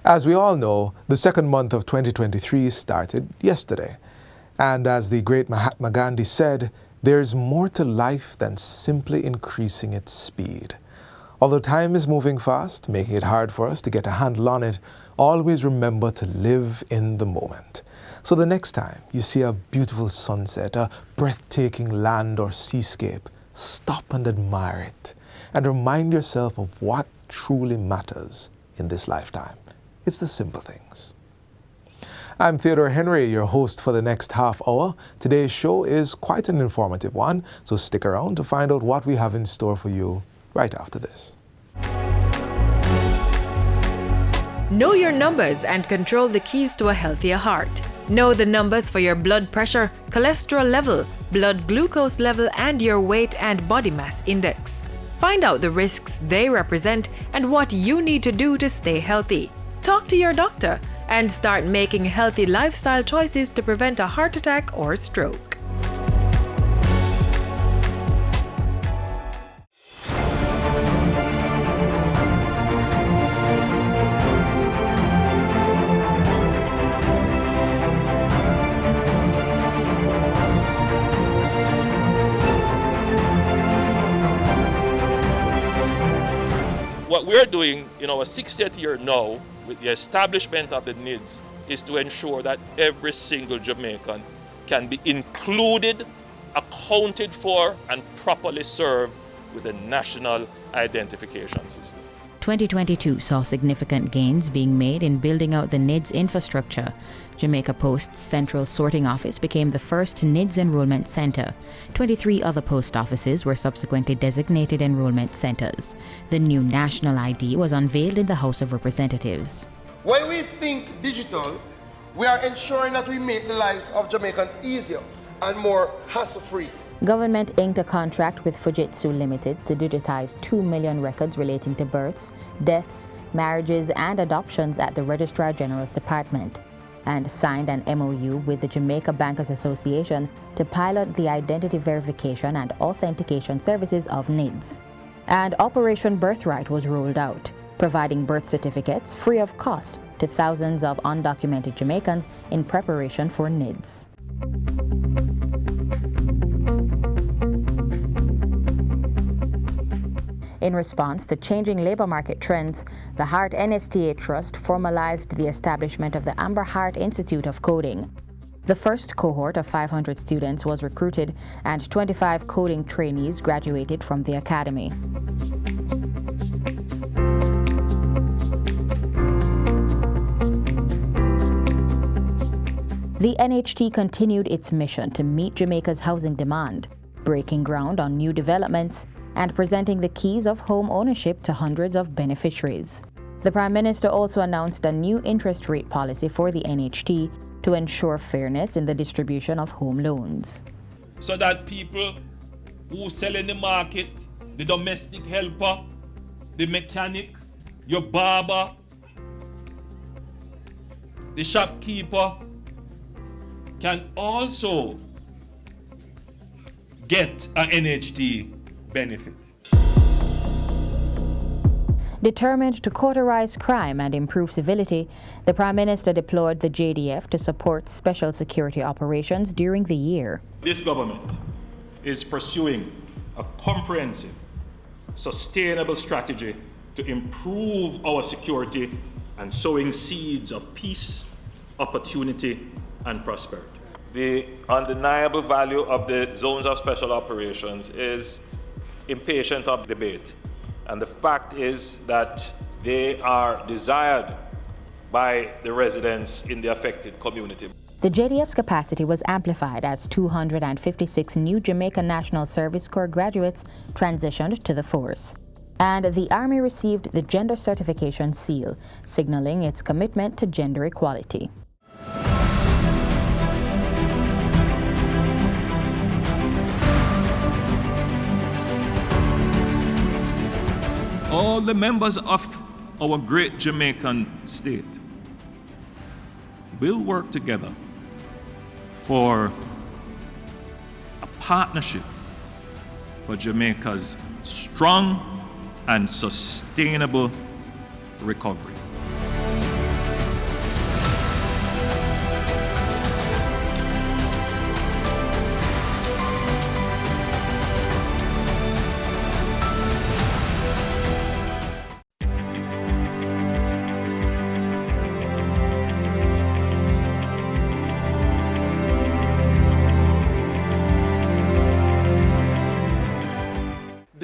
As we all know, the second month of 2023 started yesterday. And as the great Mahatma Gandhi said, there's more to life than simply increasing its speed. Although time is moving fast, making it hard for us to get a handle on it, always remember to live in the moment. So the next time you see a beautiful sunset, a breathtaking land or seascape, stop and admire it and remind yourself of what truly matters in this lifetime. It's the simple things. I'm Theodore Henry, your host for the next half hour. Today's show is quite an informative one, so stick around to find out what we have in store for you right after this. Know your numbers and control the keys to a healthier heart. Know the numbers for your blood pressure, cholesterol level, blood glucose level, and your weight and body mass index. Find out the risks they represent and what you need to do to stay healthy. Talk to your doctor and start making healthy lifestyle choices to prevent a heart attack or stroke. What we're doing in our 60th year now, with the establishment of the NIDS, is to ensure that every single Jamaican can be included, accounted for, and properly served with a national identification system. 2022 saw significant gains being made in building out the NIDS infrastructure. Jamaica Post's central sorting office became the first NIDS enrollment centre. 23 other post offices were subsequently designated enrollment centres. The new national ID was unveiled in the House of Representatives. When we think digital, we are ensuring that we make the lives of Jamaicans easier and more hassle-free. Government inked a contract with Fujitsu Limited to digitize 2 million records relating to births, deaths, marriages, and adoptions at the Registrar General's Department, and signed an MOU with the Jamaica Bankers Association to pilot the identity verification and authentication services of NIDS. And Operation Birthright was rolled out, providing birth certificates free of cost to thousands of undocumented Jamaicans in preparation for NIDS. In response to changing labor market trends, the Heart NSTA Trust formalized the establishment of the Amber Heart Institute of Coding. The first cohort of 500 students was recruited, and 25 coding trainees graduated from the academy. The NHT continued its mission to meet Jamaica's housing demand, breaking ground on new developments and presenting the keys of home ownership to hundreds of beneficiaries. The Prime Minister also announced a new interest rate policy for the NHT to ensure fairness in the distribution of home loans. So that people who sell in the market, the domestic helper, the mechanic, your barber, the shopkeeper, can also get an NHT benefit. Determined to cauterize crime and improve civility, the Prime Minister deployed the JDF to support special security operations during the year. This government is pursuing a comprehensive, sustainable strategy to improve our security and sowing seeds of peace, opportunity, and prosperity. The undeniable value of the zones of special operations is impatient of debate. And the fact is that they are desired by the residents in the affected community. The JDF's capacity was amplified as 256 new Jamaica National Service Corps graduates transitioned to the force. And the Army received the Gender Certification Seal, signaling its commitment to gender equality. All the members of our great Jamaican state will work together for a partnership for Jamaica's strong and sustainable recovery.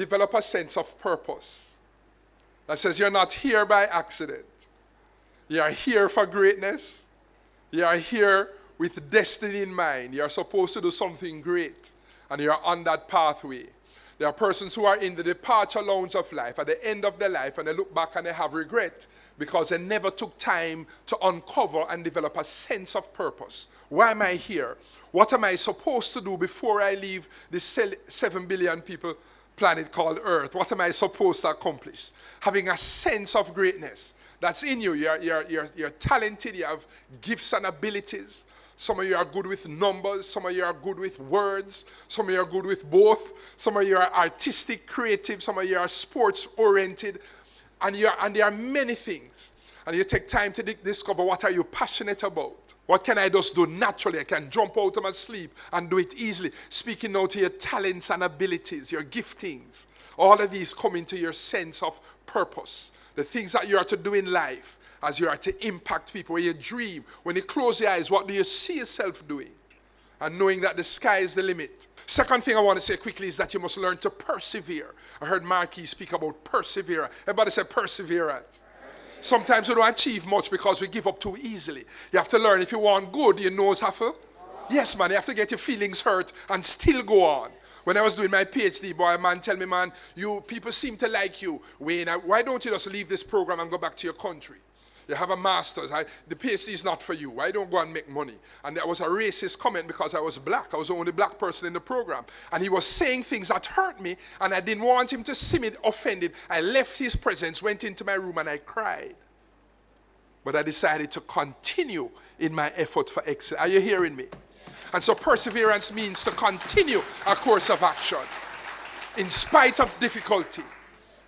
develop a sense of purpose that says you're not here by accident. You are here for greatness. You are here with destiny in mind. You are supposed to do something great, and you are on that pathway. There are persons who are in the departure lounge of life, at the end of their life, and they look back and they have regret because they never took time to uncover and develop a sense of purpose. Why am I here? What am I supposed to do before I leave this 7 billion people planet called Earth? What am I supposed to accomplish? Having a sense of greatness that's in you. You're talented, you have gifts and abilities. Some of you are good with numbers, some of you are good with words, some of you are good with both, some of you are artistic, creative, some of you are sports oriented, and there are many things. And you take time to discover what are you passionate about. What can I just do naturally? I can jump out of my sleep and do it easily. Speaking now to your talents and abilities, your giftings. All of these come into your sense of purpose. The things that you are to do in life as you are to impact people. When you dream, when you close your eyes, what do you see yourself doing? And knowing that the sky is the limit. Second thing I want to say quickly is that you must learn to persevere. I heard Marquis speak about perseverance. Everybody say perseverance. Sometimes we don't achieve much because we give up too easily. You have to learn, if you want good, your nose have to. Yes, man, you have to get your feelings hurt and still go on. When I was doing my PhD, boy, a man tell me, man, people seem to like you. Wayne, why don't you just leave this program and go back to your country? You have a master's. The PhD is not for you. Why don't go and make money? And that was a racist comment because I was black. I was the only black person in the program. And he was saying things that hurt me, and I didn't want him to see me offended. I left his presence, went into my room, and I cried. But I decided to continue in my effort for excellence. Are you hearing me? And so perseverance means to continue a course of action in spite of difficulty,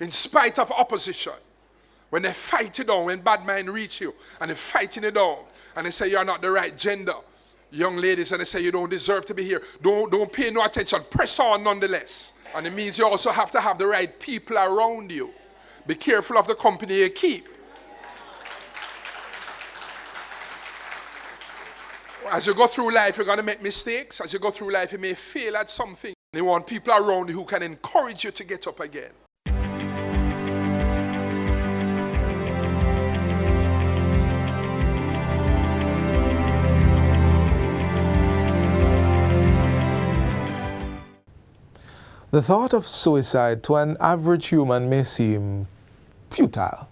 in spite of opposition. When they fight you down, when bad mind reach you, and they're fighting you down, and they say you're not the right gender, young ladies, and they say you don't deserve to be here, don't pay no attention, press on nonetheless. And it means you also have to have the right people around you. Be careful of the company you keep. As you go through life, you're going to make mistakes. As you go through life, you may fail at something. You want people around you who can encourage you to get up again. The thought of suicide to an average human may seem futile,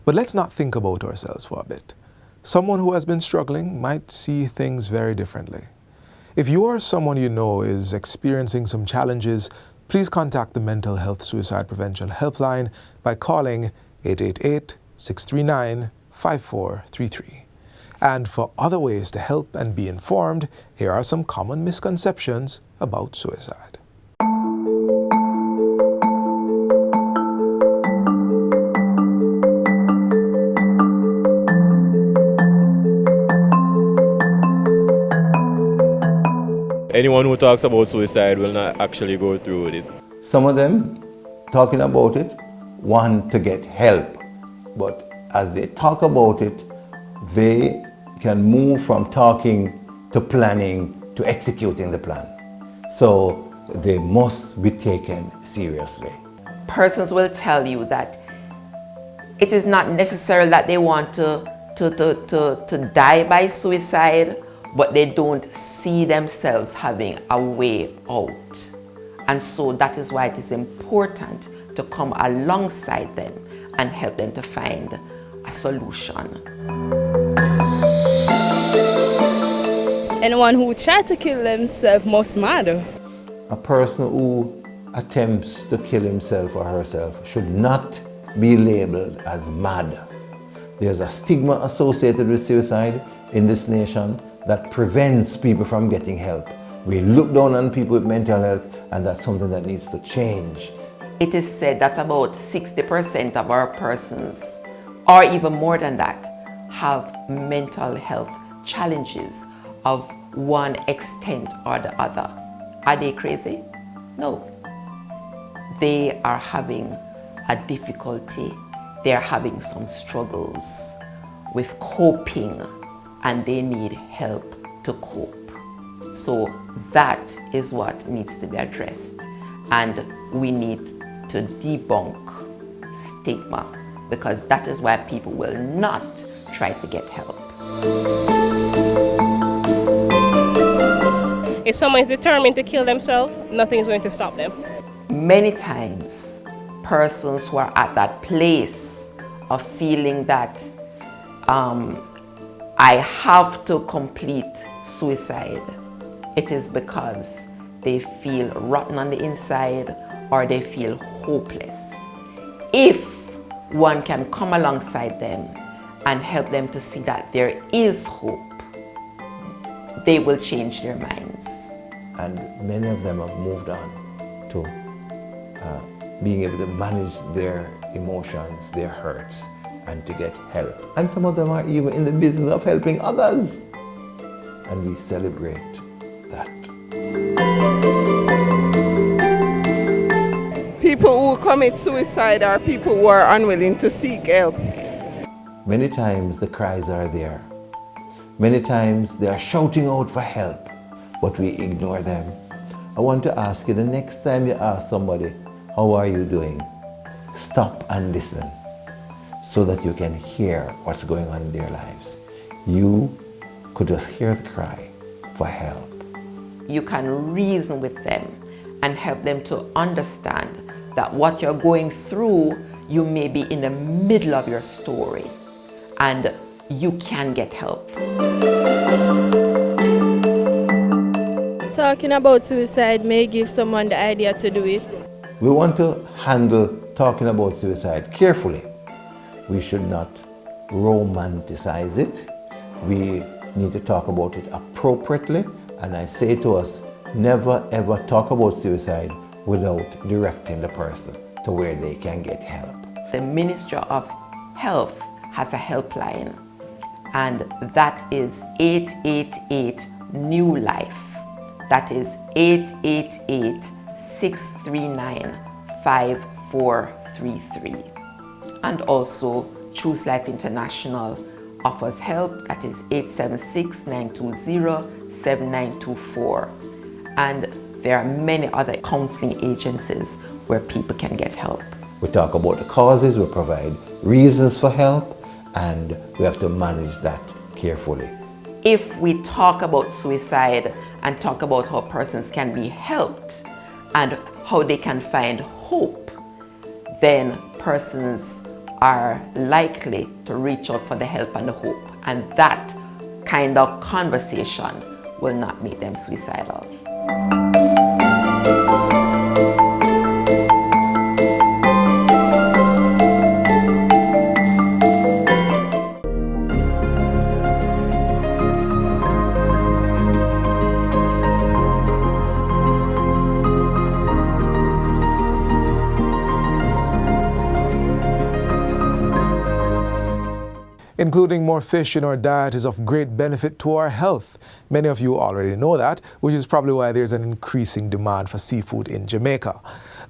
but let's not think about ourselves for a bit. Someone who has been struggling might see things very differently. If you or someone you know is experiencing some challenges, please contact the Mental Health Suicide Prevention Helpline by calling 888-639-5433. And for other ways to help and be informed, here are some common misconceptions about suicide. Anyone who talks about suicide will not actually go through with it. Some of them, talking about it, want to get help. But as they talk about it, they can move from talking to planning to executing the plan. So they must be taken seriously. Persons will tell you that it is not necessary that they want to die by suicide, but they don't see themselves having a way out. And so that is why it is important to come alongside them and help them to find a solution. Anyone who tries to kill themselves must mad. A person who attempts to kill himself or herself should not be labeled as mad. There's a stigma associated with suicide in this nation that prevents people from getting help. We look down on people with mental health, and that's something that needs to change. It is said that about 60% of our persons, or even more than that, have mental health challenges of one extent or the other. Are they crazy? No. They are having a difficulty. They are having some struggles with coping, and they need help to cope. So that is what needs to be addressed. And we need to debunk stigma, because that is why people will not try to get help. If someone is determined to kill themselves, nothing is going to stop them. Many times, persons who are at that place of feeling that I have to complete suicide, it is because they feel rotten on the inside or they feel hopeless. If one can come alongside them and help them to see that there is hope, they will change their minds. And many of them have moved on to being able to manage their emotions, their hurts, and to get help. And some of them are even in the business of helping others. And we celebrate that. People who commit suicide are people who are unwilling to seek help. Many times the cries are there. Many times they are shouting out for help, but we ignore them. I want to ask you, the next time you ask somebody, how are you doing? Stop and listen so that you can hear what's going on in their lives. You could just hear the cry for help. You can reason with them and help them to understand that what you're going through, you may be in the middle of your story and you can get help. Talking about suicide may give someone the idea to do it. We want to handle talking about suicide carefully. We should not romanticize it. We need to talk about it appropriately. And I say to us, never ever talk about suicide without directing the person to where they can get help. The Ministry of Health has a helpline, and that is 888-NEW-LIFE. That is 888-639-5433. And also Choose Life International offers help. That is 876-920-7924. And there are many other counseling agencies where people can get help. We talk about the causes, we provide reasons for help, and we have to manage that carefully. If we talk about suicide and talk about how persons can be helped and how they can find hope, then persons are likely to reach out for the help and the hope. And that kind of conversation will not make them suicidal. Including more fish in our diet is of great benefit to our health. Many of you already know that, which is probably why there's an increasing demand for seafood in Jamaica.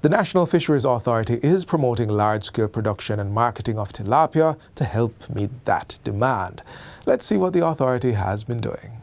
The National Fisheries Authority is promoting large-scale production and marketing of tilapia to help meet that demand. Let's see what the authority has been doing.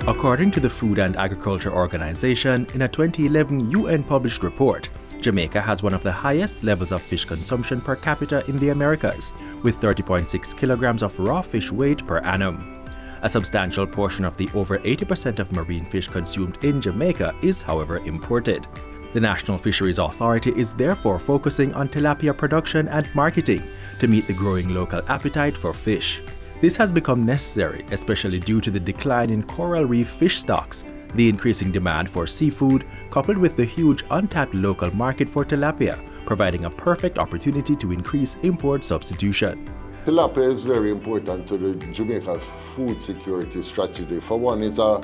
According to the Food and Agriculture Organization, in a 2011 UN-published report, Jamaica has one of the highest levels of fish consumption per capita in the Americas, with 30.6 kilograms of raw fish weight per annum. A substantial portion of the over 80% of marine fish consumed in Jamaica is, however, imported. The National Fisheries Authority is therefore focusing on tilapia production and marketing to meet the growing local appetite for fish. This has become necessary, especially due to the decline in coral reef fish stocks, the increasing demand for seafood, coupled with the huge untapped local market for tilapia, providing a perfect opportunity to increase import substitution. Tilapia is very important to the Jamaica food security strategy. For one, it's a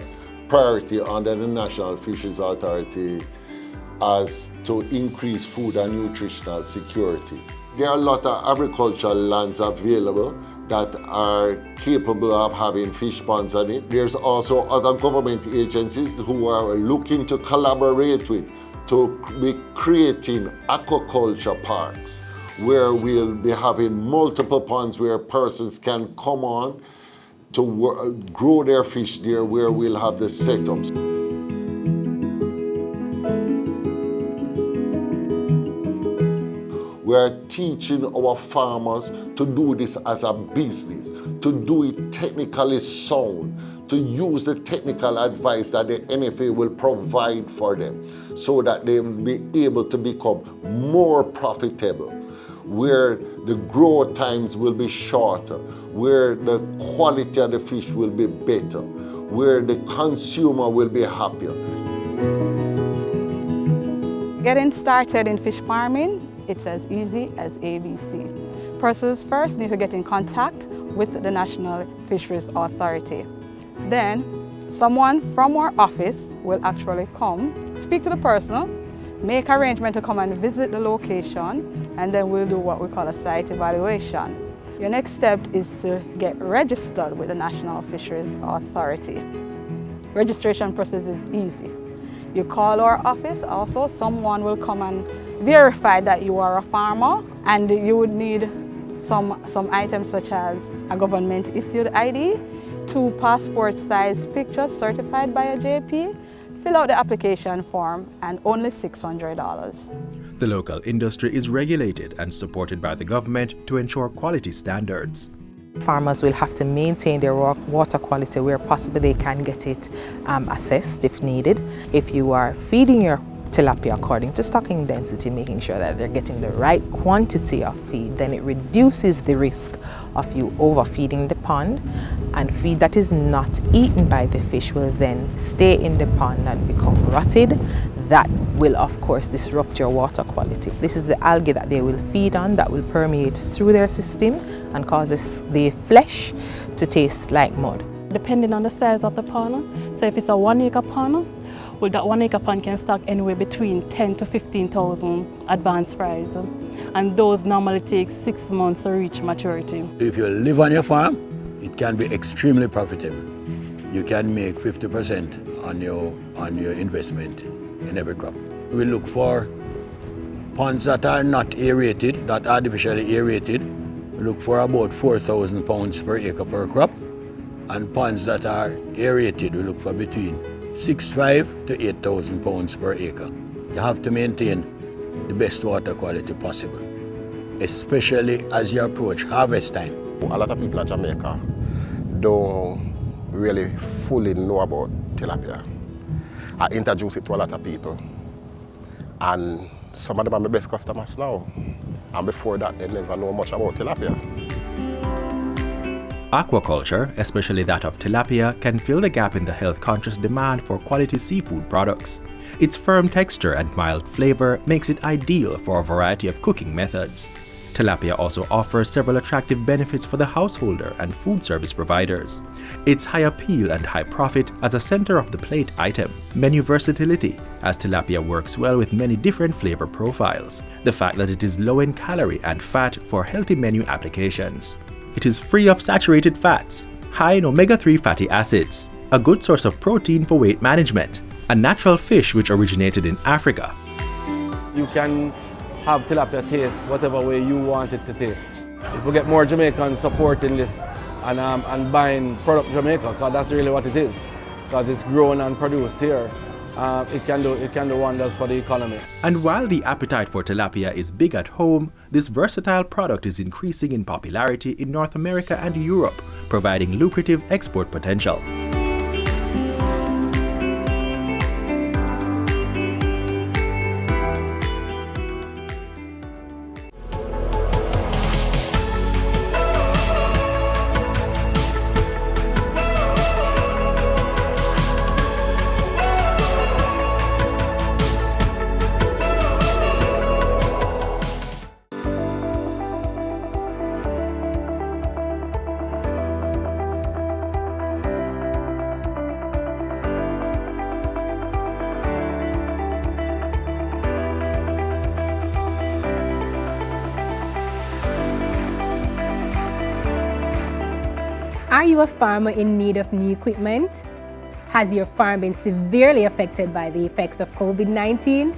priority under the National Fisheries Authority as to increase food and nutritional security. There are a lot of agricultural lands available that are capable of having fish ponds on it. There's also other government agencies who are looking to collaborate with to be creating aquaculture parks where we'll be having multiple ponds where persons can come on to grow their fish there, where we'll have the setups. We're teaching our farmers to do this as a business, to do it technically sound, to use the technical advice that the NFA will provide for them so that they will be able to become more profitable, where the growth times will be shorter, where the quality of the fish will be better, where the consumer will be happier. Getting started in fish farming, it's as easy as ABC. Persons first need to get in contact with the National Fisheries Authority. Then, someone from our office will actually come, speak to the person, make arrangement to come and visit the location, and then we'll do what we call a site evaluation. Your next step is to get registered with the National Fisheries Authority. Registration process is easy. You call our office, also someone will come and verify that you are a farmer, and you would need some items such as a government issued ID, 2 passport size pictures certified by a JP, fill out the application form, and only $600. The local industry is regulated and supported by the government to ensure quality standards. Farmers will have to maintain their water quality where possible. They can get it assessed if needed. If you are feeding your tilapia according to stocking density, making sure that they're getting the right quantity of feed, then it reduces the risk of you overfeeding the pond, and feed that is not eaten by the fish will then stay in the pond and become rotted. That will of course disrupt your water quality. This is the algae that they will feed on that will permeate through their system and causes the flesh to taste like mud. Depending on the size of the pond, so if it's a 1 acre pond, well, that 1 acre pond can stock anywhere between 10 to 15,000 advanced fries, and those normally take 6 months to reach maturity. If you live on your farm, it can be extremely profitable. You can make 50% on your investment in every crop. We look for ponds that are not aerated, that are artificially aerated. We look for about 4,000 pounds per acre per crop, and ponds that are aerated, we look for between 6,500 to 8,000 pounds per acre. You have to maintain the best water quality possible, especially as you approach harvest time. A lot of people in Jamaica don't really fully know about tilapia. I introduce it to a lot of people, and some of them are my best customers now. And before that, they never know much about tilapia. Aquaculture, especially that of tilapia, can fill the gap in the health-conscious demand for quality seafood products. Its firm texture and mild flavor makes it ideal for a variety of cooking methods. Tilapia also offers several attractive benefits for the householder and food service providers. Its high appeal and high profit as a center-of-the-plate item. Menu versatility, as tilapia works well with many different flavor profiles. The fact that it is low in calorie and fat for healthy menu applications. It is free of saturated fats, high in omega-3 fatty acids, a good source of protein for weight management, a natural fish which originated in Africa. You can have tilapia taste whatever way you want it to taste. If we get more Jamaicans supporting this and buying product Jamaica, because that's really what it is, because it's grown and produced here, it can do wonders for the economy. And while the appetite for tilapia is big at home, this versatile product is increasing in popularity in North America and Europe, providing lucrative export potential. Are you a farmer in need of new equipment? Has your farm been severely affected by the effects of COVID-19?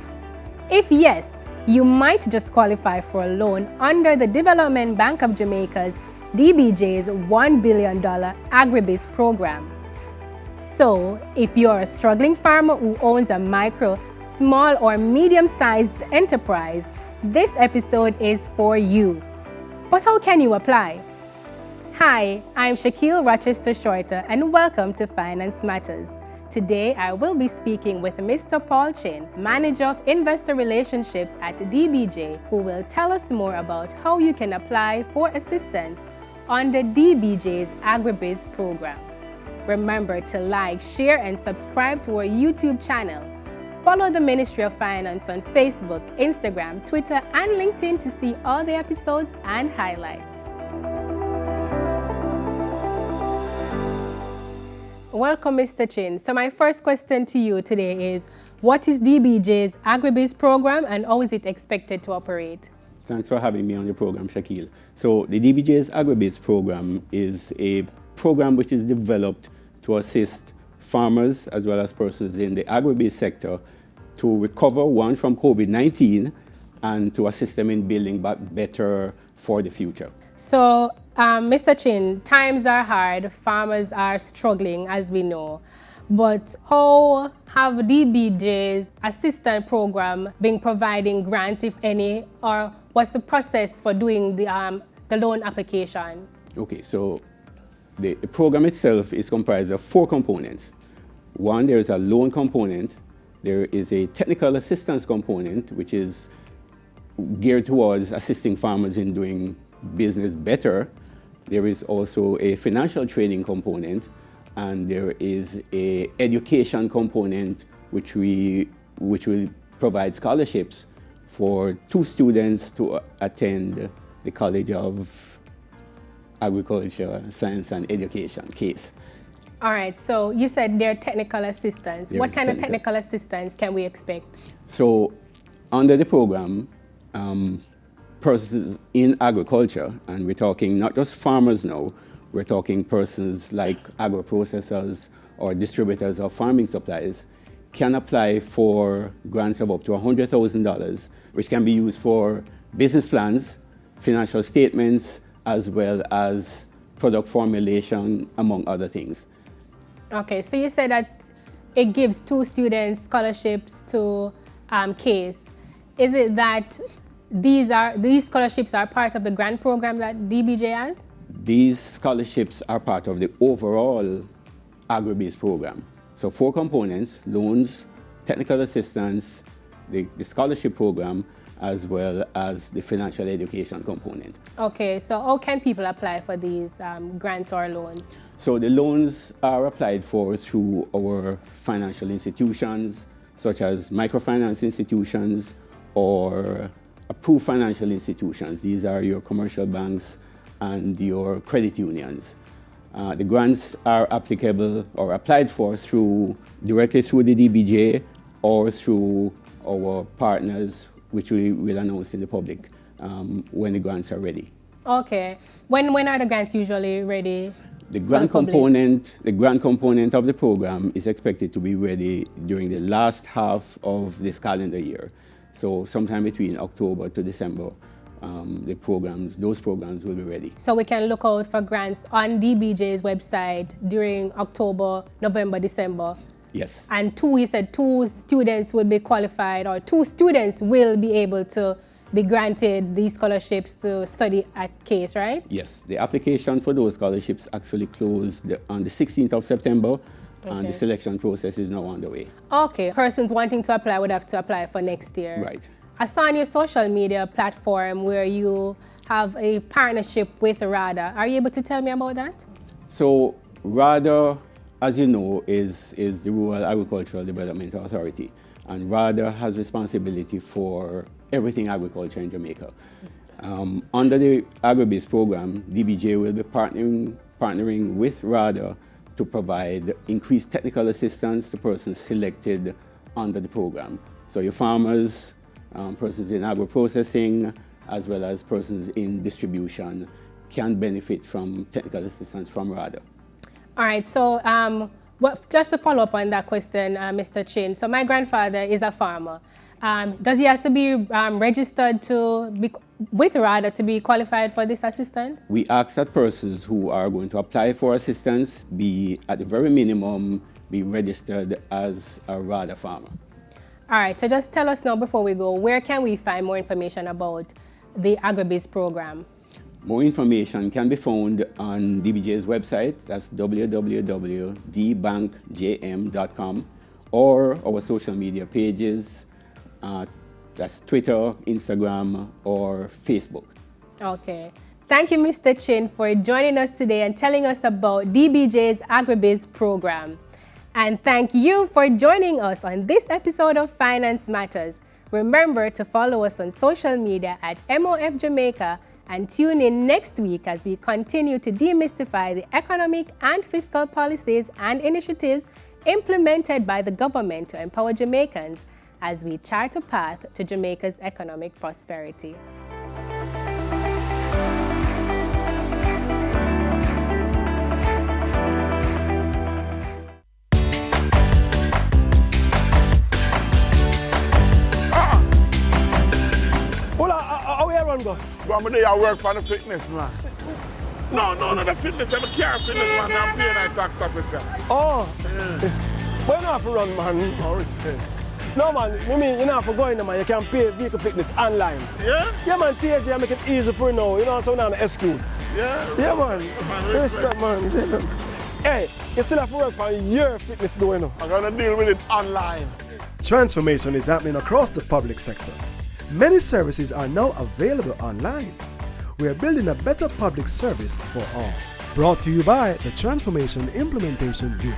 If yes, you might just qualify for a loan under the Development Bank of Jamaica's DBJ's $1 billion agribusiness program. So, if you're a struggling farmer who owns a micro, small or medium-sized enterprise, this episode is for you. But how can you apply? Hi, I'm Shaquille Rochester Shorter and welcome to Finance Matters. Today, I will be speaking with Mr. Paul Chin, Manager of Investor Relationships at DBJ, who will tell us more about how you can apply for assistance under DBJ's Agribiz program. Remember to like, share, and subscribe to our YouTube channel. Follow the Ministry of Finance on Facebook, Instagram, Twitter, and LinkedIn to see all the episodes and highlights. Welcome, Mr. Chin. So my first question to you today is, what is DBJ's Agribiz program and how is it expected to operate? Thanks for having me on your program, Shaquille. So the DBJ's Agribiz program is a program which is developed to assist farmers as well as persons in the agribusiness sector to recover, one, from COVID-19 and to assist them in building back better for the future. So, Mr. Chin, times are hard, farmers are struggling, as we know. But how have DBJ's assistance program been providing grants, if any, or what's the process for doing the loan application? Okay, so the program itself is comprised of 4 components. One, there is a loan component. There is a technical assistance component, which is geared towards assisting farmers in doing business better. There is also a financial training component, and there is a education component which will provide scholarships for 2 students to attend the College of Agriculture, Science and Education, CASE. All right, so you said there are technical assistance. What kind of technical assistance can we expect? So under the program, persons in agriculture, and we're talking not just farmers now, we're talking persons like agro-processors or distributors of farming supplies, can apply for grants of up to $100,000, which can be used for business plans, financial statements, as well as product formulation, among other things. Okay, so you said that it gives 2 students scholarships to CASE. Is it that these scholarships are part of the grant program that DBJ has? These scholarships are part of the overall agribusiness program. So 4 components: loans, technical assistance, the scholarship program, as well as the financial education component. Okay, so how can people apply for these grants or loans? So the loans are applied for through our financial institutions, such as microfinance institutions or approved financial institutions. These are your commercial banks and your credit unions. The grants are applicable or applied for directly through the DBJ or through our partners, which we will announce in the public when the grants are ready. Okay. When are the grants usually ready? The grant component of the program is expected to be ready during the last half of this calendar year. So sometime between October to December, those programs will be ready. So we can look out for grants on DBJ's website during October, November, December. Yes. And you said 2 students will be qualified, or 2 students will be able to be granted these scholarships to study at CASE, right? Yes. The application for those scholarships actually closed on the 16th of September, and the selection process is now underway. Okay. Persons wanting to apply would have to apply for next year. Right. I saw on your social media platform where you have a partnership with RADA. Are you able to tell me about that? So RADA, as you know, is the Rural Agricultural Development Authority, and RADA has responsibility for everything agriculture in Jamaica. Under the Agribiz program, DBJ will be partnering with RADA to provide increased technical assistance to persons selected under the program. So your farmers, persons in agro-processing, as well as persons in distribution can benefit from technical assistance from RADA. All right, so Well, just to follow up on that question, Mr. Chin, so my grandfather is a farmer. Does he have to be registered to be qualified for this assistance? We ask that persons who are going to apply for assistance be, at the very minimum, be registered as a RADA farmer. All right, so just tell us now before we go, where can we find more information about the AgriBiz program? More information can be found on DBJ's website, that's www.dbankjm.com, or our social media pages, that's Twitter, Instagram, or Facebook. Okay. Thank you, Mr. Chin, for joining us today and telling us about DBJ's AgriBiz program. And thank you for joining us on this episode of Finance Matters. Remember to follow us on social media at MOF Jamaica and tune in next week as we continue to demystify the economic and fiscal policies and initiatives implemented by the government to empower Jamaicans as we chart a path to Jamaica's economic prosperity. How we run go? But I'm there I work for the fitness, man. No, the fitness. I'm a care fitness, man. I'm paying a tax officer. Oh. Yeah. But you don't have to run, man. No respect. No, man. I mean, you don't have to go in there, man. You can pay vehicle fitness online. Yeah? Yeah, man. TJ, make it easy for you now. You know, so now an excuse. Yeah? Yeah, man. Respect, man. Hey, you still have to work on your fitness, though, you know. I'm going to deal with it online. Transformation is happening across the public sector. Many services are now available online. We are building a better public service for all. Brought to you by the Transformation Implementation Unit.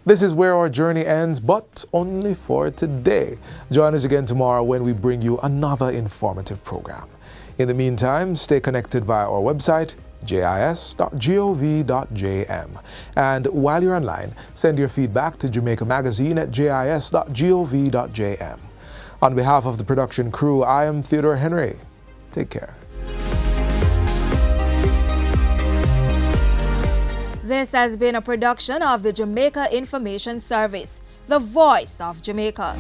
This is where our journey ends, but only for today. Join us again tomorrow when we bring you another informative program. In the meantime, stay connected via our website, jis.gov.jm. And while you're online, send your feedback to Jamaica Magazine at jis.gov.jm. On behalf of the production crew, I am Theodore Henry. Take care. This has been a production of the Jamaica Information Service, the voice of Jamaica.